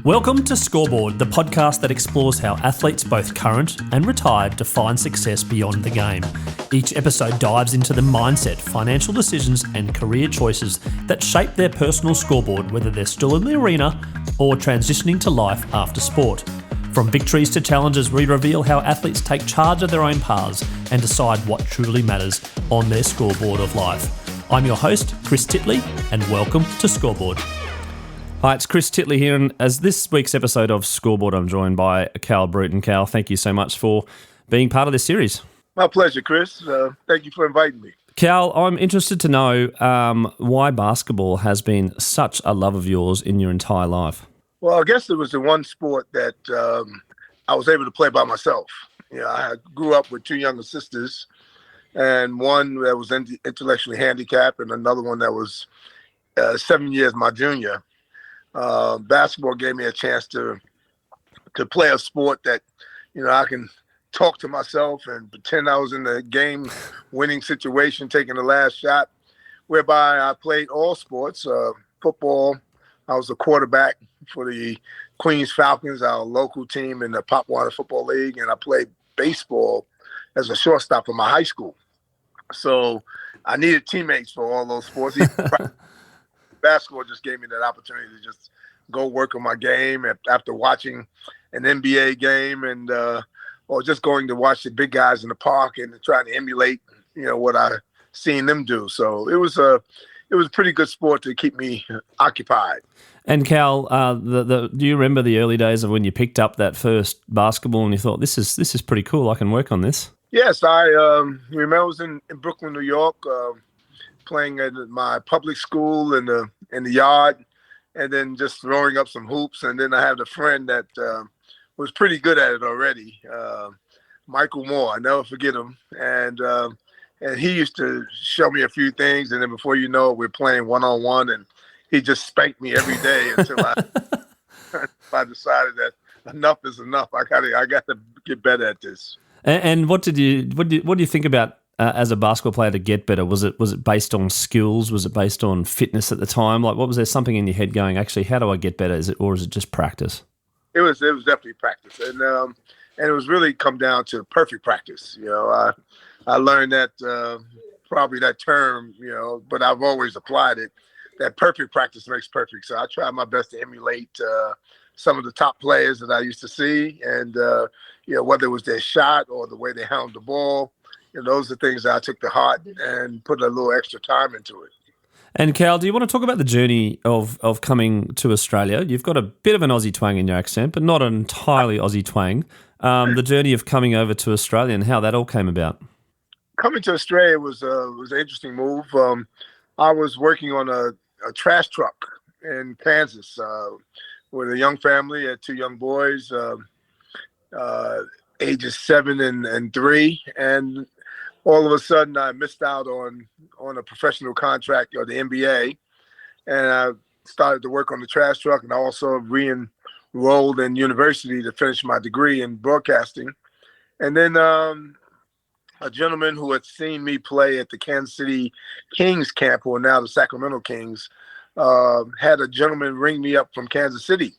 Welcome to Scoreboard, the podcast that explores how athletes both current and retired define success beyond the game. Each episode dives into the mindset, financial decisions and career choices that shape their personal scoreboard, whether they're still in the arena or transitioning to life after sport. From victories to challenges, we reveal how athletes take charge of their own paths and decide what truly matters on their scoreboard of life. I'm your host, Chris Titley, and welcome to Scoreboard. Hi, it's Chris Titley here, and as this week's episode of Scoreboard, I'm joined by Cal Bruton. Cal, thank you so much for being part of this series. My pleasure, Chris. Thank you for inviting me. Cal, I'm interested to know why basketball has been such a love of yours in your entire life. Well, I guess it was the one sport that I was able to play by myself. You know, I grew up with two younger sisters, and one that was intellectually handicapped and another one that was 7 years my junior. Basketball gave me a chance to play a sport that, you know, I can talk to myself and pretend I was in the game winning situation, taking the last shot, whereby I played all sports. Football, I was a quarterback for the Queens Falcons, our local team in the Popwater Football League, and I played baseball as a shortstop for my high school. So I needed teammates for all those sports. Basketball just gave me that opportunity to just go work on my game after watching an NBA game and or just going to watch the big guys in the park and trying to emulate, you know, what I seen them do. So it was a pretty good sport to keep me occupied. And Cal, do you remember the early days of when you picked up that first basketball and you thought, this is pretty cool, I can work on this? Yes, I remember I was in Brooklyn, New York, playing at my public school in the yard, and then just throwing up some hoops. And then I had a friend that was pretty good at it already, Michael Moore. I never forget him. And he used to show me a few things, and then before you know it, we're playing one-on-one, and he just spanked me every day until I decided that enough is enough. I got to get better at this. And what do you think about as a basketball player to get better? Was it based on skills? Was it based on fitness at the time? Like, what was there something in your head going, actually, how do I get better? Is it just practice? It was definitely practice, and it was really come down to perfect practice. You know, I learned that probably that term, you know, but I've always applied it. That perfect practice makes perfect. So I tried my best to emulate some of the top players that I used to see, and you know, whether it was their shot or the way they handled the ball. You know, those are things that I took to heart and put a little extra time into it. And Cal, do you want to talk about the journey of coming to Australia? You've got a bit of an Aussie twang in your accent, but not an entirely Aussie twang. The journey of coming over to Australia and how that all came about. Coming to Australia was an interesting move. I was working on a trash truck in Kansas with a young family. I had two young boys, ages 7 and 3, and all of a sudden I missed out on a professional contract or the NBA, and I started to work on the trash truck, and I also re-enrolled in university to finish my degree in broadcasting. And then a gentleman who had seen me play at the Kansas City Kings camp, who are now the Sacramento Kings, had a gentleman ring me up from Kansas City.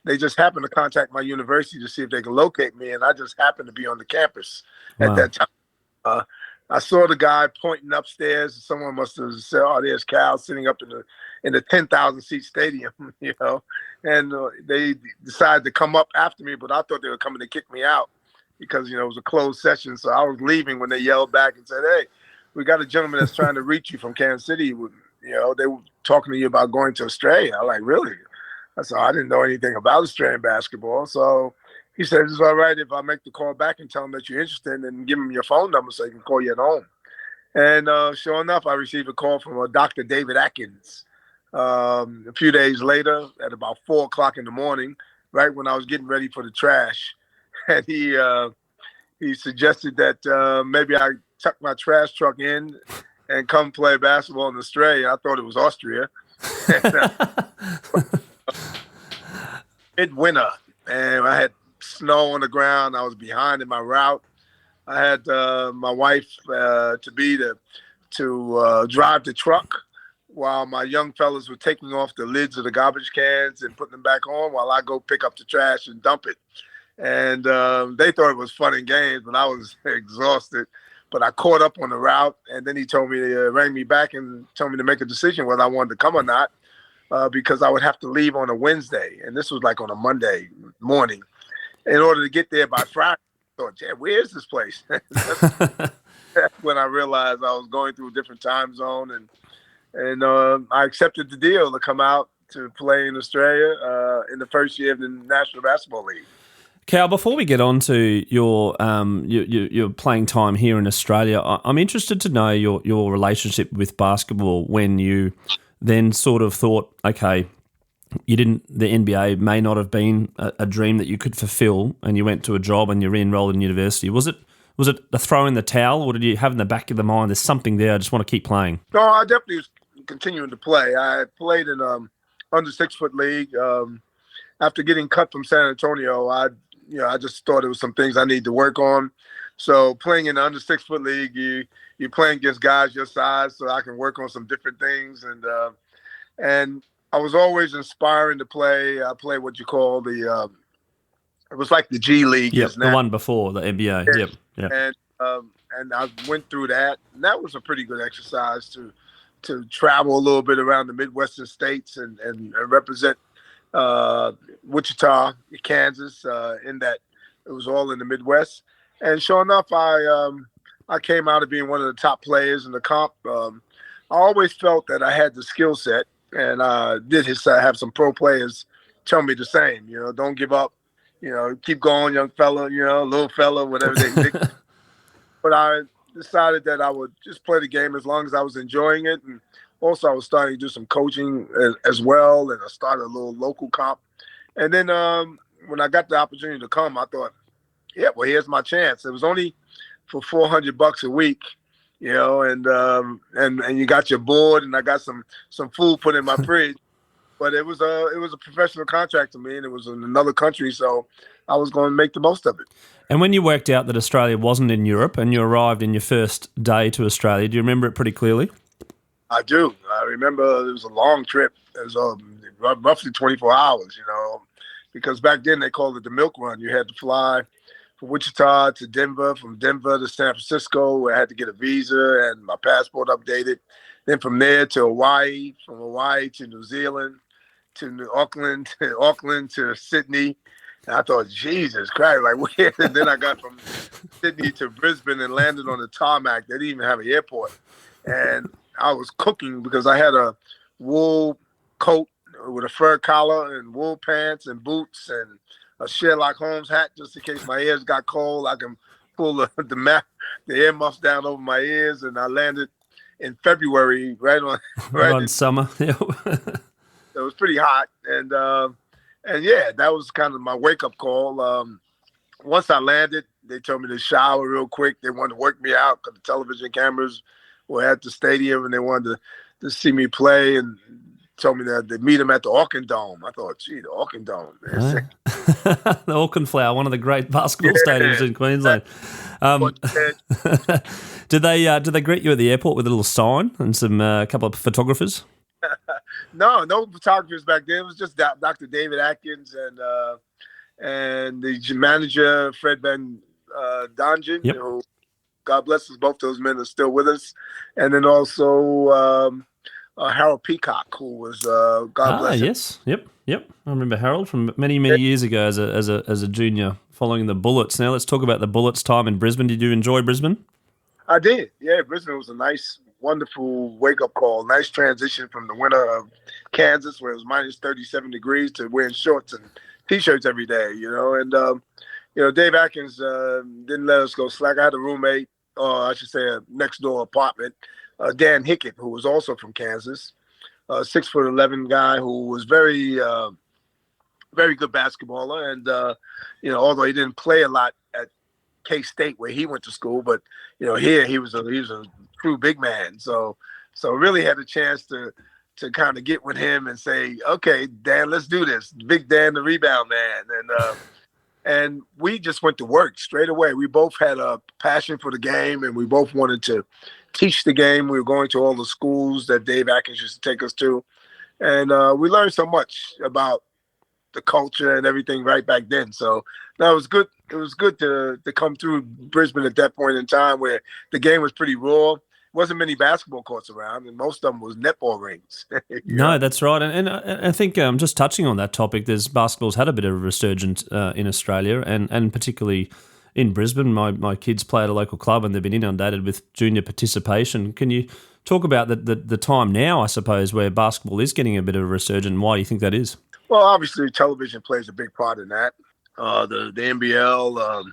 They just happened to contact my university to see if they could locate me, and I just happened to be on the campus at that time. I saw the guy pointing upstairs. Someone must have said, "Oh, there's Cal sitting up in the 10,000 seat stadium," you know. And they decided to come up after me, but I thought they were coming to kick me out because, you know, it was a closed session. So I was leaving when they yelled back and said, "Hey, we got a gentleman that's trying to reach you from Kansas City. You know, they were talking to you about going to Australia." I'm like, "Really?" I said, "I didn't know anything about Australian basketball." So he said, "It's all right if I make the call back and tell him that you're interested, and give him your phone number so he can call you at home." And sure enough, I received a call from Dr. David Atkins a few days later at about 4:00 in the morning, right when I was getting ready for the trash. And he suggested that maybe I tuck my trash truck in and come play basketball in Australia. I thought it was Austria. Midwinter, and I had snow on the ground. I was behind in my route. I had my wife to drive the truck while my young fellas were taking off the lids of the garbage cans and putting them back on while I go pick up the trash and dump it. And they thought it was fun and games, but I was exhausted. But I caught up on the route, and then he told me to rang me back and told me to make a decision whether I wanted to come or not, because I would have to leave on a Wednesday, and this was like on a Monday morning, in order to get there by Friday. I thought, yeah, where is this place? That's when I realized I was going through a different time zone, and I accepted the deal to come out to play in Australia in the first year of the National Basketball League. Cal, before we get on to your playing time here in Australia, I'm interested to know your relationship with basketball when you then sort of thought, okay, the NBA may not have been a dream that you could fulfill, and you went to a job and you re-enrolled in university. Was it a throw in the towel, or did you have in the back of the mind, there's something there, I just want to keep playing? No, I definitely was continuing to play. I played in under 6 foot league. After getting cut from San Antonio, I just thought it was some things I need to work on. So playing in the under 6 foot league, you're playing against guys your size, so I can work on some different things. And I was always inspiring to play. I played what you call it was like the G League. Yep, the one before the NBA. And, Yep. And I went through that, and that was a pretty good exercise to travel a little bit around the Midwestern states and represent Wichita, Kansas, in that it was all in the Midwest. And sure enough, I came out of being one of the top players in the comp. I always felt that I had the skill set, and I did have some pro players tell me the same. Don't give up. Keep going, young fella. Little fella, whatever they think. But I decided that I would just play the game as long as I was enjoying it. And also, I was starting to do some coaching as well, and I started a little local comp. And then when I got the opportunity to come, I thought, yeah, well, here's my chance. It was only for $400 a week, and you got your board, and I got some food put in my fridge. But it was a professional contract to me, and it was in another country, so I was going to make the most of it. And when you worked out that Australia wasn't in Europe and you arrived in your first day to Australia, do you remember it pretty clearly? I do. I remember it was a long trip. It was roughly 24 hours, because back then they called it the milk run. You had to fly from Wichita to Denver, from Denver to San Francisco, where I had to get a visa and my passport updated. Then from there to Hawaii, from Hawaii to New Zealand, to Auckland to Sydney. And I thought, Jesus Christ, like where? And then I got from Sydney to Brisbane and landed on the tarmac. They didn't even have an airport. And I was cooking because I had a wool coat with a fur collar and wool pants and boots and a Sherlock Holmes hat just in case my ears got cold. I can pull the ear muffs down over my ears, and I landed in February, right on summer. It was pretty hot, and yeah, that was kind of my wake up call. Once I landed, they told me to shower real quick. They wanted to work me out because the television cameras were at the stadium, and they wanted to see me play, and told me that they'd meet them at the Auckland Dome. I thought, gee, the Auckland Dome. The Auckland Flower, one of the great basketball stadiums in Queensland. Did they greet you at the airport with a little sign and a couple of photographers? No photographers back then. It was just Dr. David Atkins and the manager, Fred Van Dongen, yep. who, God bless us, both those men are still with us. And then also Harold Peacock, who was, God bless him. Yes, yep. I remember Harold from many years ago as a junior following the Bullets. Now let's talk about the Bullets time in Brisbane. Did you enjoy Brisbane? I did. Yeah, Brisbane was a nice, wonderful wake-up call. Nice transition from the winter of Kansas, where it was minus 37 degrees, to wearing shorts and T-shirts every day, And, Dave Atkins didn't let us go slack. I had a roommate, or I should say a next-door apartment, Dan Hickett, who was also from Kansas, 6'11" guy who was very, very good basketballer. And, although he didn't play a lot at K-State where he went to school, but, here he was a true big man. So really had a chance to kind of get with him and say, okay, Dan, let's do this. Big Dan, the rebound man. And we just went to work straight away. We both had a passion for the game, and we both wanted to teach the game. We were going to all the schools that Dave Atkins used to take us to. And we learned so much about the culture and everything right back then. So that was good. It was good to come through Brisbane at that point in time where the game was pretty raw. Wasn't many basketball courts around, and most of them was netball rings. No, that's right. And I think just touching on that topic, basketball's had a bit of a resurgence in Australia and particularly in Brisbane. My kids play at a local club and they've been inundated with junior participation. Can you talk about the time now, I suppose, where basketball is getting a bit of a resurgence? Why do you think that is? Well, obviously, television plays a big part in that. The NBL,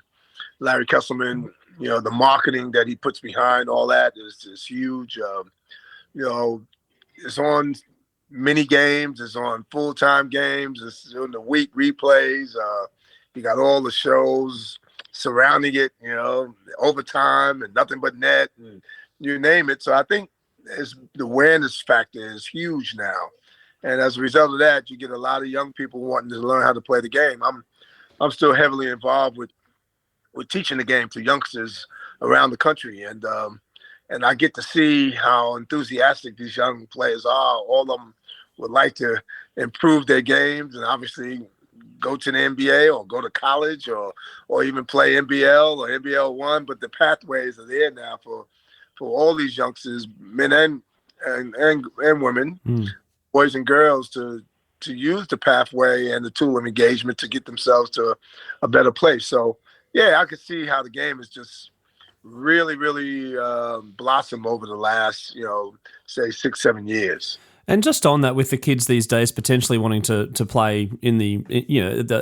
Larry Kesselman, the marketing that he puts behind all that is huge. It's on mini games, it's on full-time games, it's on the week replays. You got all the shows surrounding it, overtime and nothing but net and you name it. So I think the awareness factor is huge now. And as a result of that, you get a lot of young people wanting to learn how to play the game. I'm still heavily involved with teaching the game to youngsters around the country. And I get to see how enthusiastic these young players are. All of them would like to improve their games and obviously go to the NBA or go to college or even play NBL or NBL 1. But the pathways are there now for all these youngsters, men and women, boys and girls, to use the pathway and the tool of engagement to get themselves to a better place. So, yeah, I could see how the game is just really, really blossomed over the last, say 6-7 years. And just on that, with the kids these days potentially wanting to play in the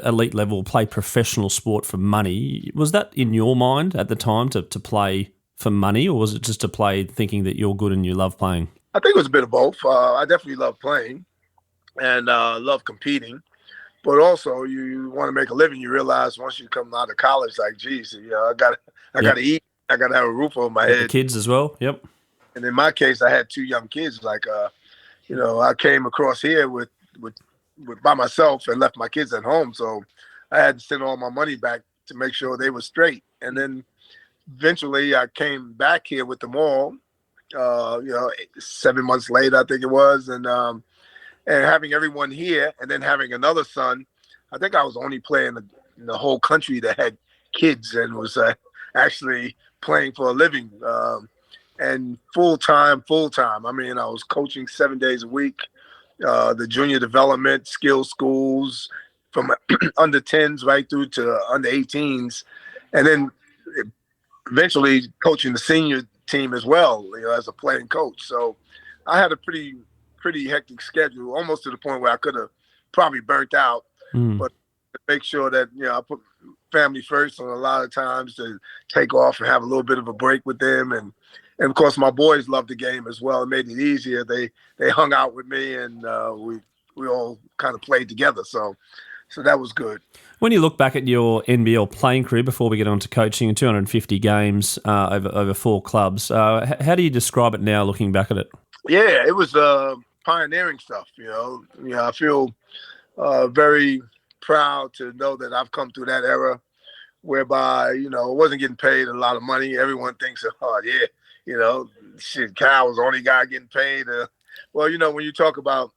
elite level, play professional sport for money, was that in your mind at the time to play for money, or was it just to play thinking that you're good and you love playing? I think it was a bit of both. I definitely love playing and love competing. But also, you want to make a living. You realize once you come out of college, like, geez, I got to eat. I got to have a roof over my head. The kids as well. Yep. And in my case, I had 2 young kids. Like, I came across here with by myself and left my kids at home. So I had to send all my money back to make sure they were straight. And then eventually, I came back here with them all. 7 months later, I think it was, and having everyone here, and then having another son. I think I was the only player in the whole country that had kids and was actually playing for a living, and full time. I mean, I was coaching 7 days a week, the junior development, skill schools, from under 10s right through to under 18s, and then eventually coaching the senior team as well, as a playing coach. So I had a pretty hectic schedule, almost to the point where I could have probably burnt out. But to make sure that I put family first, on a lot of times to take off and have a little bit of a break with them, and of course my boys loved the game as well. It made it easier. They hung out with me, and we all kind of played together. So that was good. When you look back at your NBL playing career before we get on to coaching, 250 games over 4 clubs, how do you describe it now looking back at it? Yeah, it was pioneering stuff. I feel very proud to know that I've come through that era whereby, I wasn't getting paid a lot of money. Everyone thinks, shit, Kyle was the only guy getting paid. Well, when you talk about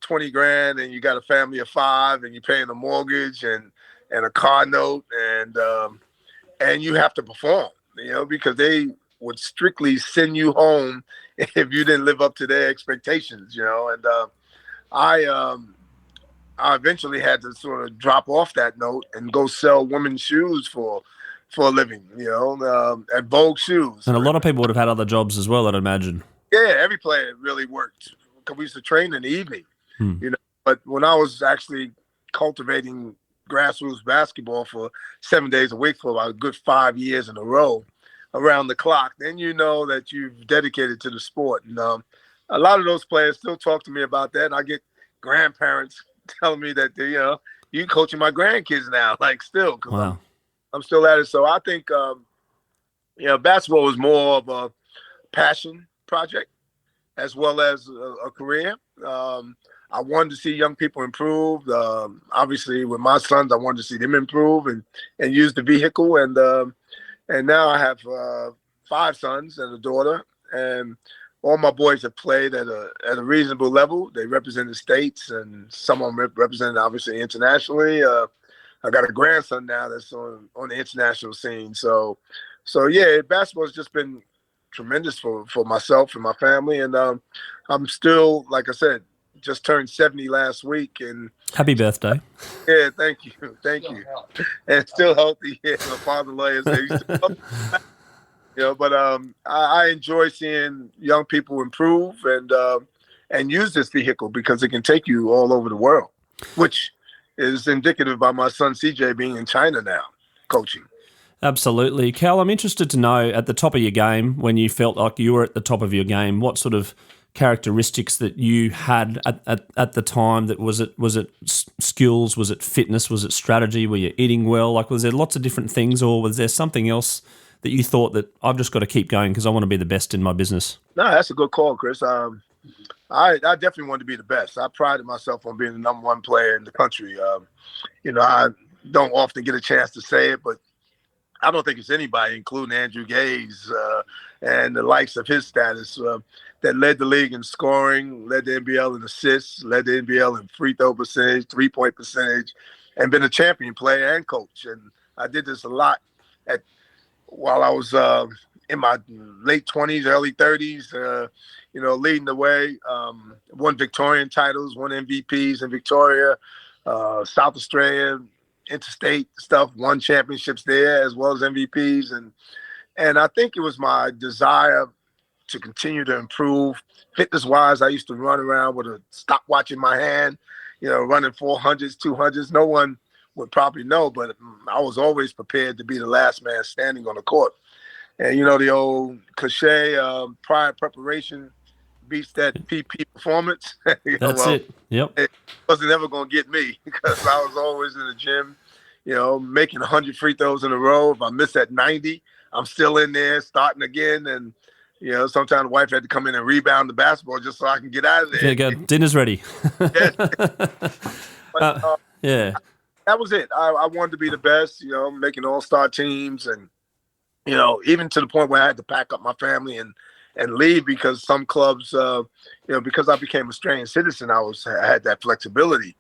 20 grand and you got a family of 5 and you're paying a mortgage and a car note and you have to perform, because they would strictly send you home if you didn't live up to their expectations, and I eventually had to sort of drop off that note and go sell women's shoes for a living, at Vogue Shoes. And a lot of people would have had other jobs as well, I'd imagine. Yeah, every player really worked because we used to train in the evening. But when I was actually cultivating grassroots basketball for 7 days a week for about a good 5 years in a row around the clock, then that you've dedicated to the sport. And a lot of those players still talk to me about that. And I get grandparents telling me that you coaching my grandkids now, like still, because wow. I'm still at it. So I think basketball was more of a passion project as well as a career. I wanted to see young people improve. Obviously, with my sons, I wanted to see them improve and use the vehicle. And now I have 5 sons and a daughter, and all my boys have played at a reasonable level. They represent the states, and some of them represent obviously internationally. I got a grandson now that's on the international scene. So yeah, basketball has just been tremendous for myself and my family, and I'm still, like I said, just turned 70 last week, and happy birthday. Yeah, thank you, and still healthy. Yeah, my father-in-law is but I enjoy seeing young people improve and use this vehicle because it can take you all over the world, which is indicative by my son CJ being in China now, coaching. Absolutely. Cal, I'm interested to know, at the top of your game, when you felt like you were at the top of your game, what sort of characteristics that you had at the time? That was it skills, was it fitness, was it strategy, were you eating well? Like, was there lots of different things, or was there something else that you thought that I've just got to keep going because I want to be the best in my business? No, that's a good call, Chris. I definitely wanted to be the best. I prided myself on being the number one player in the country. I don't often get a chance to say it, but I don't think it's anybody, including Andrew Gaze and the likes of his status, that led the league in scoring, led the NBL in assists, led the NBL in free throw percentage, three-point percentage, and been a champion player and coach. And I did this a lot while I was in my late 20s, early 30s, leading the way. Won Victorian titles, won MVPs in Victoria, South Australia, interstate stuff, won championships there as well as MVPs. And I think it was my desire to continue to improve. Fitness-wise, I used to run around with a stopwatch in my hand, running 400s, 200s. No one would probably know, but I was always prepared to be the last man standing on the court. And the old cliche, prior preparation beats that PP performance. That's it. Yep. It wasn't ever going to get me because I was always in the gym, making 100 free throws in a row. If I miss at 90, I'm still in there starting again. And, sometimes the wife had to come in and rebound the basketball just so I can get out of there. Yeah, go. Dinner's ready. But, yeah. That was it. I wanted to be the best, making all-star teams and, even to the point where I had to pack up my family and leave because some clubs, because I became a Australian citizen, I had that flexibility.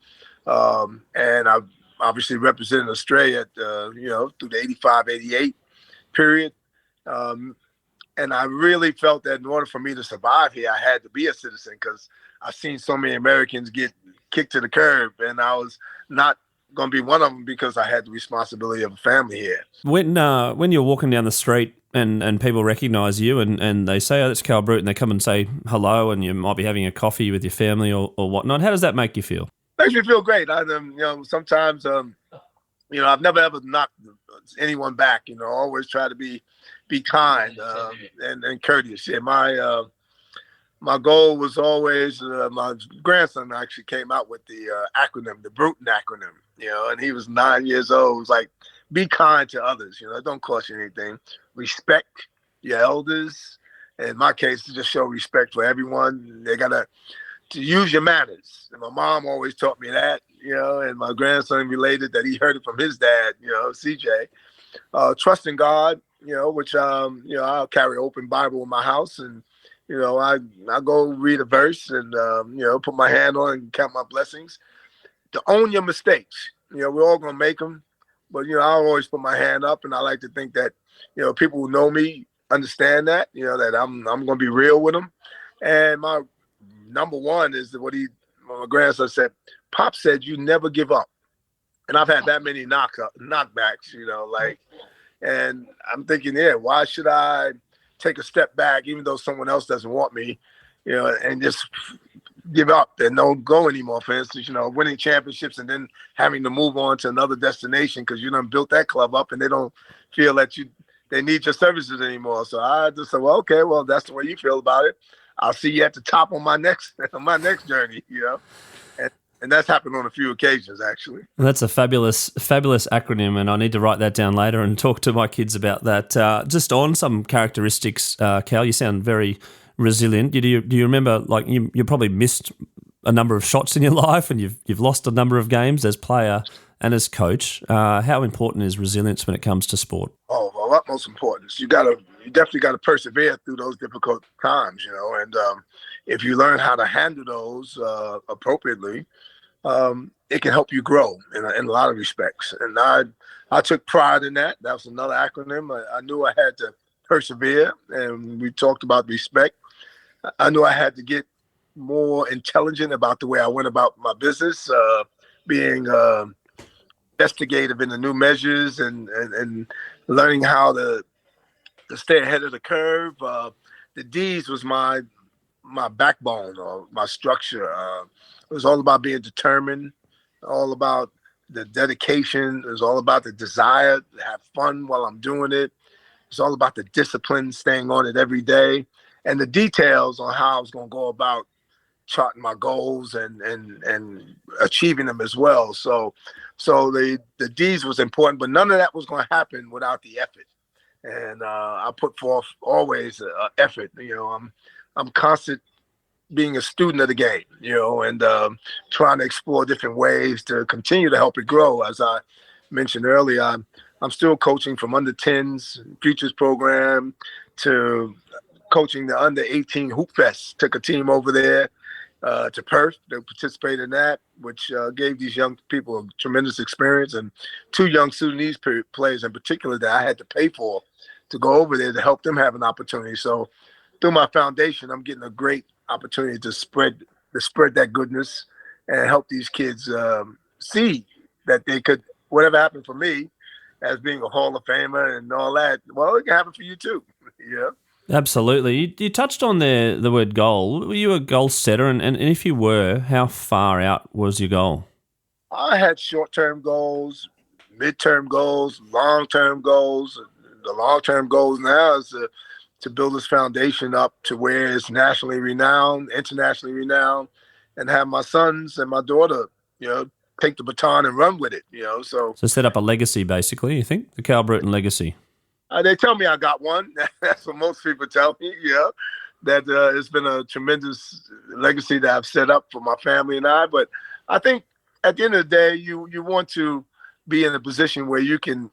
And I obviously represented Australia, through the 85, 88 period. And I really felt that in order for me to survive here, I had to be a citizen because I've seen so many Americans get kicked to the curb, and I was not going to be one of them because I had the responsibility of a family here. When you're walking down the street and people recognize you and they say, oh, that's Cal Bruton, they come and say hello, and you might be having a coffee with your family or whatnot, how does that make you feel? Makes me feel great. Sometimes, I've never ever knocked anyone back. Always try to be kind and courteous. Yeah, my goal was always, my grandson actually came out with the acronym, the Bruton acronym, and he was 9 years old. It was like, be kind to others, it don't cost you anything. Respect your elders. In my case, to just show respect for everyone. They got to use your manners. And my mom always taught me that, and my grandson related that he heard it from his dad, CJ. Trust in God, which, I'll carry an open Bible in my house, and I go read a verse and, put my hand on and count my blessings. To own your mistakes. We're all going to make them. But, I always put my hand up, and I like to think that, people who know me understand that, that I'm going to be real with them. And my number one is what my grandson said, Pop said, you never give up. And I've had that many knockbacks, and I'm thinking, why should I take a step back, even though someone else doesn't want me, and just give up and don't go anymore. For instance, winning championships and then having to move on to another destination because you done built that club up and they don't feel that they need your services anymore. So I just said, well, okay, well, that's the way you feel about it. I'll see you at the top on my next journey, And that's happened on a few occasions, actually. That's a fabulous acronym, and I need to write that down later and talk to my kids about that. Just on some characteristics, Cal, you sound very resilient. Do you remember, like, you probably missed a number of shots in your life, and you've lost a number of games as player and as coach. How important is resilience when it comes to sport? Oh, of utmost importance. You definitely got to persevere through those difficult times, and if you learn how to handle those appropriately, it can help you grow in a lot of respects. And I took pride in that. That was another acronym. I knew I had to persevere, and we talked about respect. I knew I had to get more intelligent about the way I went about my business, being investigative in the new measures and learning how to stay ahead of the curve. The D's was my backbone or my structure. It was all about being determined, all about the dedication. It was all about the desire to have fun while I'm doing it. It's all about the discipline, staying on it every day, and the details on how I was going to go about charting my goals and achieving them as well. So the D's was important, but none of that was going to happen without the effort. And I put forth always effort. I'm constant being a student of the game, and trying to explore different ways to continue to help it grow. As I mentioned earlier, I'm still coaching from under 10s futures program to coaching the under 18 Hoop Fest. Took a team over there to Perth to participate in that, which gave these young people a tremendous experience, and 2 young Sudanese players in particular that I had to pay for to go over there to help them have an opportunity. So through my foundation, I'm getting a great opportunity to spread that goodness and help these kids see that they could, whatever happened for me as being a Hall of Famer and all that, well, it can happen for you too. Yeah. Absolutely. You touched on the word goal. Were you a goal setter? And if you were, how far out was your goal? I had short-term goals, mid-term goals, long-term goals. The long-term goals now is to build this foundation up to where it's nationally renowned, internationally renowned, and have my sons and my daughter, take the baton and run with it, So set up a legacy, basically, you think? The Cal Bruton legacy. They tell me I got one. That's what most people tell me, that it's been a tremendous legacy that I've set up for my family and I. But I think at the end of the day, you want to be in a position where you can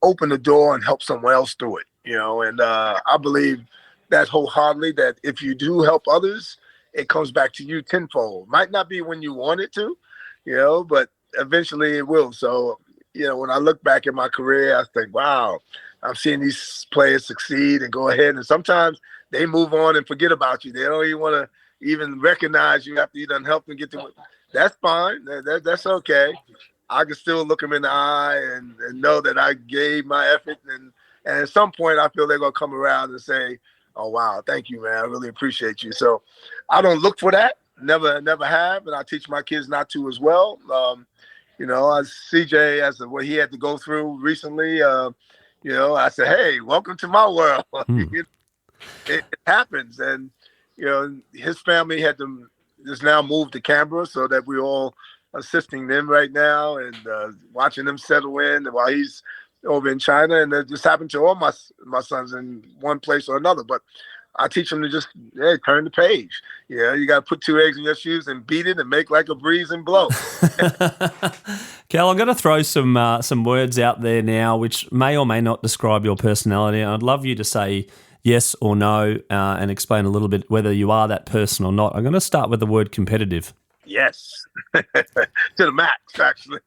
open the door and help someone else do it, and I believe that wholeheartedly, that if you do help others, it comes back to you tenfold. Might not be when you want it to, but eventually it will. So, when I look back at my career, I think, wow, I'm seeing these players succeed and go ahead. And sometimes they move on and forget about you. They don't even want to even recognize you after you done helped them get to it. That's fine. That's okay. I can still look them in the eye and know that I gave my effort. And at some point, I feel they're going to come around and say, oh, wow, thank you, man. I really appreciate you. So I don't look for that. Never have. And I teach my kids not to as well. As CJ, as what he had to go through recently, I said, hey, welcome to my world. It happens. And, his family just now moved to Canberra so that we're all assisting them right now and watching them settle in while he's over in China. And that just happened to all my sons in one place or another. But I teach them to just turn the page. You got to put 2 eggs in your shoes and beat it and make like a breeze and blow. Cal, I'm going to throw some words out there now which may or may not describe your personality. I'd love you to say yes or no and explain a little bit whether you are that person or not. I'm going to start with the word competitive. Yes, to the max, actually.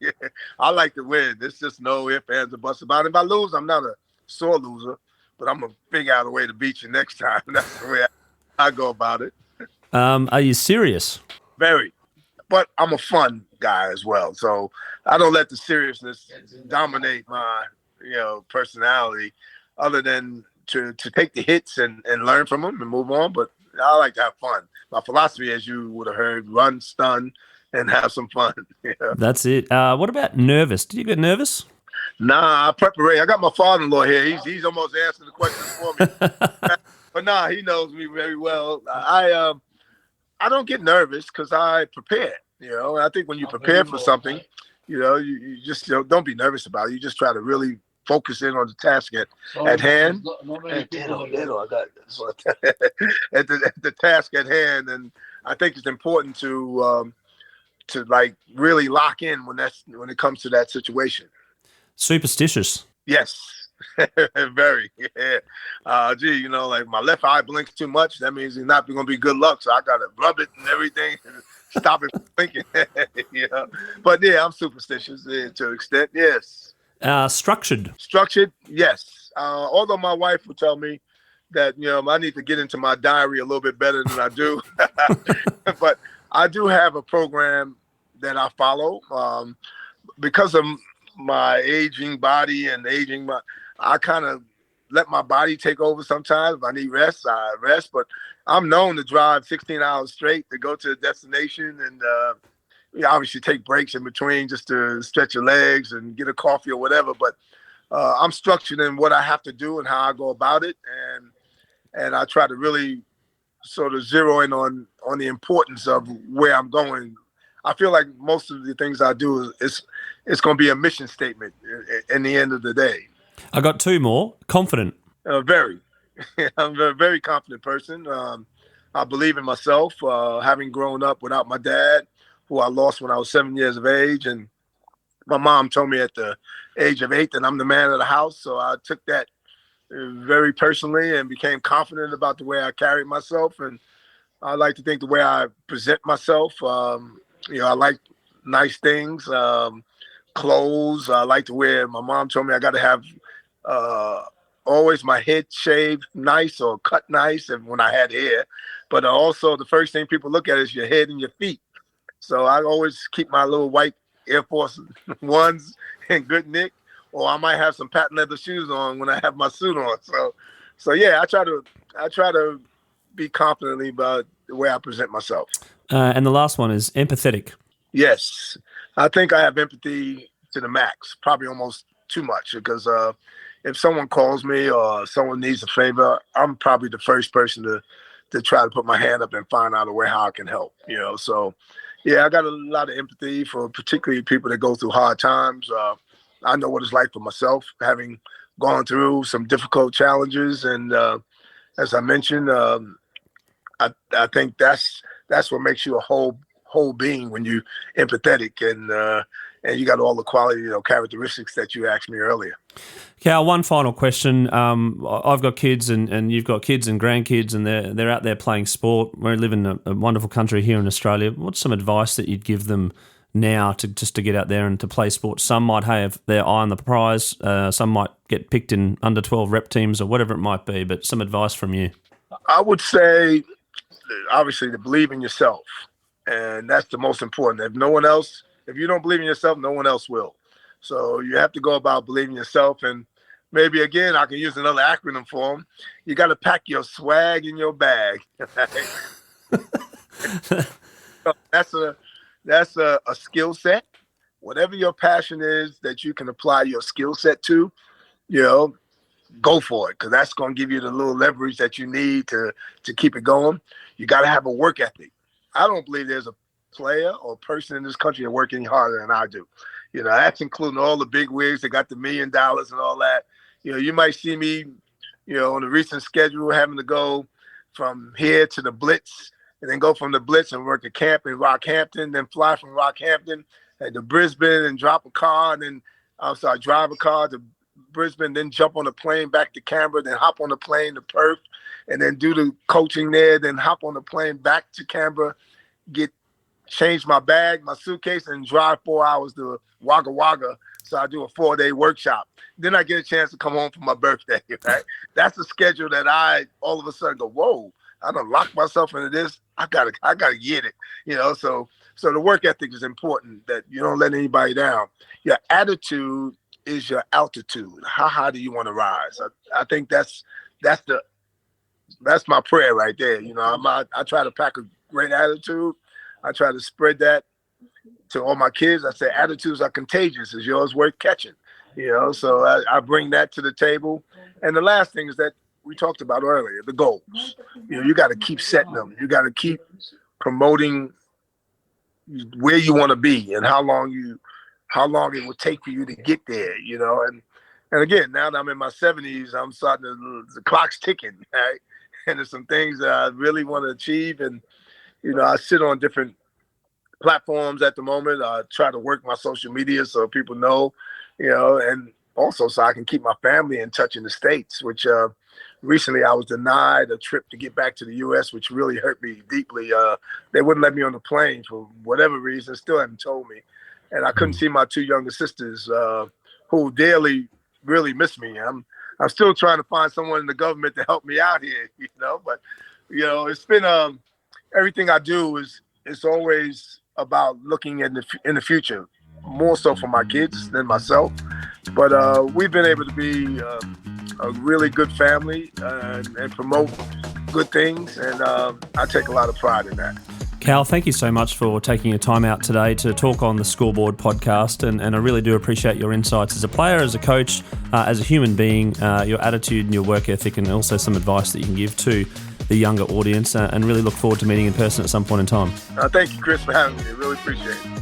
I like to win. There's just no ifs, ands, or buts about it. If I lose, I'm not a sore loser, but I'm going to figure out a way to beat you next time. That's the way I go about it. Are you serious? Very. But I'm a fun guy as well. So I don't let the seriousness dominate my, personality, other than to take the hits and learn from them and move on. But I like to have fun. My philosophy, as you would have heard, run, stun, and have some fun. That's it. What about nervous? Did you get nervous? Nah, preparation. I got my father-in-law here. He's almost answering the question for me. But nah, he knows me very well. I don't get nervous because I prepare. I think when you prepare for something, you just don't be nervous about it. You just try to really focus in on the task at hand. I got at the task at hand, and I think it's important to like really lock in when it comes to that situation. Superstitious. Yes. Very. Yeah. Like my left eye blinks too much. That means it's not going to be good luck. So I got to rub it and everything and stop it from blinking. But yeah, I'm superstitious to an extent. Yes. Structured. Structured. Yes. Although my wife would tell me that, I need to get into my diary a little bit better than I do. But I do have a program that I follow because of my aging body and I kind of let my body take over sometimes. If I need rest, I rest. But I'm known to drive 16 hours straight to go to a destination and obviously take breaks in between just to stretch your legs and get a coffee or whatever. But I'm structured in what I have to do and how I go about it. And I try to really sort of zero in on the importance of where I'm going. I feel like most of the things I do it's going to be a mission statement in the end of the day. I got two more. Confident. Very. I'm a very confident person. I believe in myself. Having grown up without my dad, who I lost when I was 7 years of age, and my mom told me at the age of 8 that I'm the man of the house. So I took that very personally and became confident about the way I carried myself. And I like to think the way I present myself. I like nice things, clothes. I like to wear. My mom told me I got to have always my head shaved nice or cut nice, and when I had hair. But also the first thing people look at is your head and your feet. So I always keep my little white Air Force Ones in good nick, or I might have some patent leather shoes on when I have my suit on. So yeah, I try to be confidently about the way I present myself. And the last one is empathetic. Yes, I think I have empathy to the max, probably almost too much, because if someone calls me or someone needs a favor, I'm probably the first person to try to put my hand up and find out a way how I can help. So yeah, I got a lot of empathy for particularly people that go through hard times. I know what it's like for myself, having gone through some difficult challenges, and as I mentioned, I think that's what makes you a whole being when you empathetic and you got all the quality, characteristics that you asked me earlier. Cal, one final question. I've got kids and you've got kids and grandkids, and they're out there playing sport. We live in a wonderful country here in Australia. What's some advice that you'd give them now to get out there and to play sport? Some might have their eye on the prize. Some might get picked in under 12 rep teams or whatever it might be, but some advice from you. I would say, obviously, to believe in yourself. And that's the most important. If you don't believe in yourself, no one else will. So you have to go about believing in yourself. And maybe, again, I can use another acronym for them. You got to pack your swag in your bag. That's a skill set. Whatever your passion is that you can apply your skill set to, go for it, because that's going to give you the little leverage that you need to keep it going. You got to have a work ethic. I don't believe there's a player or person in this country that work any harder than I do. That's including all the big wigs that got the $1 million and all that. You might see me, on the recent schedule having to go from here to the Blitz, and then go from the Blitz and work a camp in Rockhampton, then fly from Rockhampton to Brisbane and drive a car to Brisbane, then jump on a plane back to Canberra, then hop on a plane to Perth, and then do the coaching there, then hop on the plane back to Canberra, change my bag, my suitcase, and drive 4 hours to Wagga Wagga. So I do a 4-day workshop. Then I get a chance to come home for my birthday, right? That's a schedule that I all of a sudden go, whoa, I done locked myself into this. I gotta get it, So the work ethic is important, that you don't let anybody down. Your attitude is your altitude. How high do you want to rise? I think that's my prayer right there. I try to pack a great attitude. I try to spread that to all my kids. I say attitudes are contagious. Is yours worth catching? So I bring that to the table. And the last thing is that we talked about earlier, the goals. You got to keep setting them. You got to keep promoting where you want to be and how long it will take for you to get there, and And again, now that I'm in my 70s, I'm starting the clock's ticking, right? And there's some things that I really want to achieve. And, I sit on different platforms at the moment. I try to work my social media so people know, and also so I can keep my family in touch in the States, which recently I was denied a trip to get back to the U.S., which really hurt me deeply. They wouldn't let me on the plane for whatever reason, still haven't told me. And I couldn't see my two younger sisters who dearly really miss me. I'm still trying to find someone in the government to help me out here, but, it's been everything I do it's always about looking in the future, more so for my kids than myself. But we've been able to be a really good family and promote good things, and I take a lot of pride in that. Cal, thank you so much for taking your time out today to talk on the Scoreboard podcast, and I really do appreciate your insights as a player, as a coach, as a human being, your attitude and your work ethic, and also some advice that you can give to the younger audience, and really look forward to meeting in person at some point in time. Thank you, Chris, for having me. I really appreciate it.